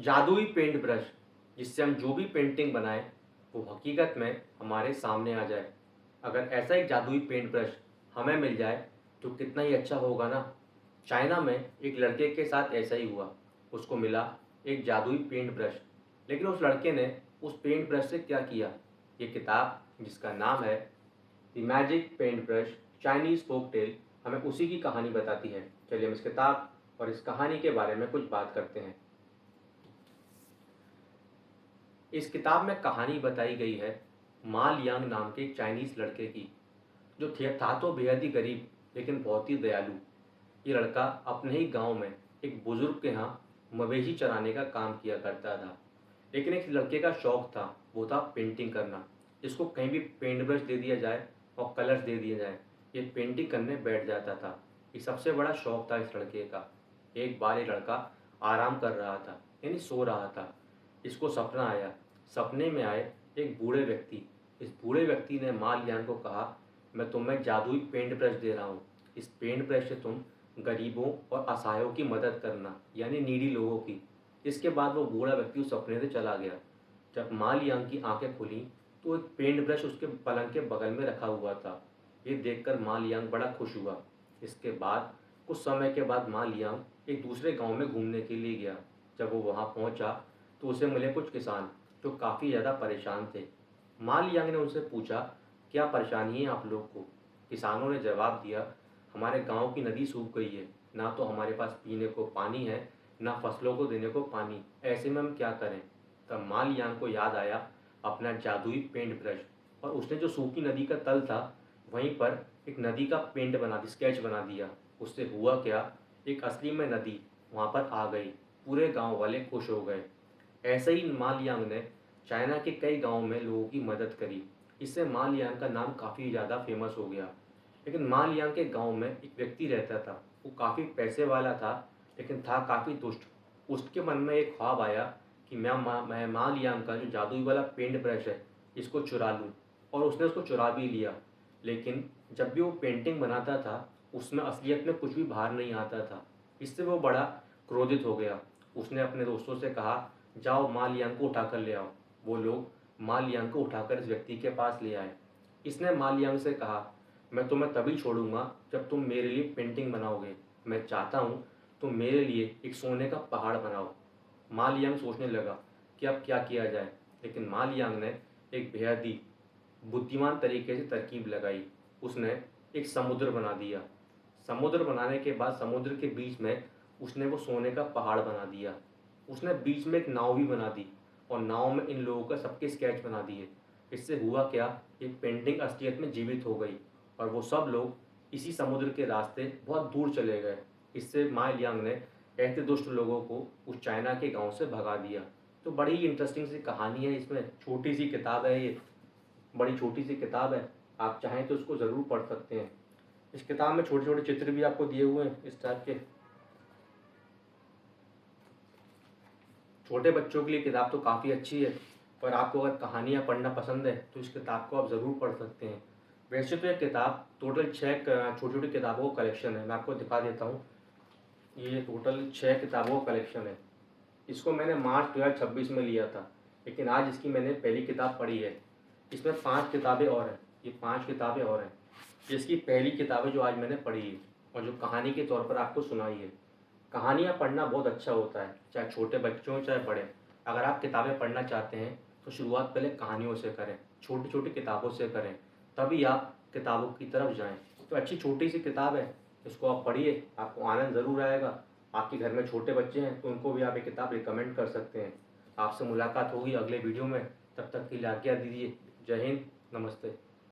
जादुई paint brush जिससे हम जो भी पेंटिंग बनाएं वो हकीकत में हमारे सामने आ जाए। अगर ऐसा एक जादुई पेंट ब्रश हमें मिल जाए तो कितना ही अच्छा होगा ना। चाइना में एक लड़के के साथ ऐसा ही हुआ। उसको मिला एक जादुई पेंट ब्रश, लेकिन उस लड़के ने उस पेंट ब्रश से क्या किया, ये किताब जिसका नाम है the magic paint brush Chinese folk tale हमें उसी की कहानी बताती है। चलिए हम इस किताब और इस कहानी के बारे में कुछ बात करते हैं। इस किताब में कहानी बताई गई है मा लियांग नाम के एक चाइनीज लड़के की, जो था तो बेहद ही गरीब लेकिन बहुत ही दयालु। ये लड़का अपने ही गांव में एक बुजुर्ग के यहाँ मवेशी चराने का काम किया करता था। लेकिन एक लड़के का शौक था, वो था पेंटिंग करना। इसको कहीं भी पेंट ब्रश दे दिया जाए और कलर्स दे दिए जाए, ये पेंटिंग करने बैठ जाता था। ये सबसे बड़ा शौक था इस लड़के का। एक बार ये लड़का आराम कर रहा था, यानी सो रहा था। इसको सपना आया। सपने में आए एक बूढ़े व्यक्ति। इस बूढ़े व्यक्ति ने मा लियांग को कहा, मैं तुम्हें जादुई पेंट ब्रश दे रहा हूँ। इस पेंट ब्रश से तुम गरीबों और असहायों की मदद करना, यानी नीडी लोगों की। इसके बाद वो बूढ़ा व्यक्ति उस सपने से चला गया। जब मा लियांग की आंखें खुली तो एक पेंट ब्रश उसके पलंग के बगल में रखा हुआ था। ये देखकर मा लियांग बड़ा खुश हुआ। इसके बाद कुछ समय के बाद मा लियांग एक दूसरे गांव में घूमने के लिए गया। जब वो वहां पहुंचा तो उसे मिले कुछ किसान जो काफ़ी ज़्यादा परेशान थे। मा लियांग ने उनसे पूछा, क्या परेशानी है आप लोग को? किसानों ने जवाब दिया, हमारे गांव की नदी सूख गई है, ना तो हमारे पास पीने को पानी है, ना फसलों को देने को पानी। ऐसे में हम क्या करें? तब मा लियांग को याद आया अपना जादुई पेंट ब्रश, और उसने जो सूखी नदी का तल था वहीं पर एक नदी का पेंट बना दी, स्केच बना दिया। उससे हुआ क्या, एक असली में नदी वहाँ पर आ गई। पूरे गांव वाले खुश हो गए। ऐसे ही मा लियांग ने चाइना के कई गांवों में लोगों की मदद करी। इससे मा लियांग का नाम काफ़ी ज़्यादा फेमस हो गया। लेकिन मा लियांग के गांव में एक व्यक्ति रहता था। वो काफ़ी पैसे वाला था, लेकिन था काफ़ी दुष्ट। उसके मन में एक ख्वाब आया कि मैं मा लियांग का जो जादुई वाला पेंट ब्रश है इसको चुरा लूँ। और उसने उसको चुरा भी लिया। लेकिन जब भी वो पेंटिंग बनाता था उसमें असलियत में कुछ भी बाहर नहीं आता था। इससे वो बड़ा क्रोधित हो गया। उसने अपने दोस्तों से कहा, जाओ मा लियांग को उठाकर ले आओ। वो लोग मा लियांग को उठाकर इस व्यक्ति के पास ले आए। इसने मा लियांग से कहा, मैं तुम्हें तभी छोड़ूंगा जब तुम मेरे लिए पेंटिंग बनाओगे। मैं चाहता हूँ तुम मेरे लिए एक सोने का पहाड़ बनाओ। मा लियांग सोचने लगा कि अब क्या किया जाए। लेकिन मा लियांग ने एक बेहद ही बुद्धिमान तरीके से तरकीब लगाई। उसने एक समुद्र बना दिया। समुद्र बनाने के बाद समुद्र के बीच में उसने वो सोने का पहाड़ बना दिया। उसने बीच में एक नाव भी बना दी और नाव में इन लोगों का सबके स्केच बना दिए। इससे हुआ क्या, एक पेंटिंग असलियत में जीवित हो गई और वो सब लोग इसी समुद्र के रास्ते बहुत दूर चले गए। इससे मा लियांग ने ऐसे दुष्ट लोगों को उस चाइना के गांव से भगा दिया। तो बड़ी ही इंटरेस्टिंग सी कहानी है इसमें। छोटी सी किताब है ये, बड़ी छोटी सी किताब है। आप चाहें तो उसको ज़रूर पढ़ सकते हैं। इस किताब में छोटे छोटे चित्र भी आपको दिए हुए हैं इस टाइप के। छोटे बच्चों के लिए किताब तो काफ़ी अच्छी है, पर आपको अगर कहानियाँ पढ़ना पसंद है तो इस किताब को आप ज़रूर पढ़ सकते हैं। वैसे तो यह किताब टोटल 6 छोटी छोटी किताबों का कलेक्शन है। मैं आपको दिखा देता हूँ। ये टोटल 6 किताबों का कलेक्शन है। इसको मैंने मार्च 2026 में लिया था, लेकिन आज इसकी मैंने पहली किताब पढ़ी है। इसमें 5 किताबें और हैं। ये 5 किताबें और हैं। ये इसकी पहली किताब है जो आज मैंने पढ़ी है और जो कहानी के तौर पर आपको सुनाई है। कहानियाँ पढ़ना बहुत अच्छा होता है, चाहे छोटे बच्चों हो चाहे बड़े। अगर आप किताबें पढ़ना चाहते हैं तो शुरुआत पहले कहानियों से करें, छोटी छोटी किताबों से करें, तभी आप किताबों की तरफ जाएं। तो अच्छी छोटी सी किताब है, इसको आप पढ़िए, आपको आनंद ज़रूर आएगा। आपके घर में छोटे बच्चे हैं तो उनको भी आप ये किताब रिकमेंड कर सकते हैं। आपसे मुलाकात होगी अगले वीडियो में। तब तक के लिए आज्ञा दीजिए। जय हिंद, नमस्ते।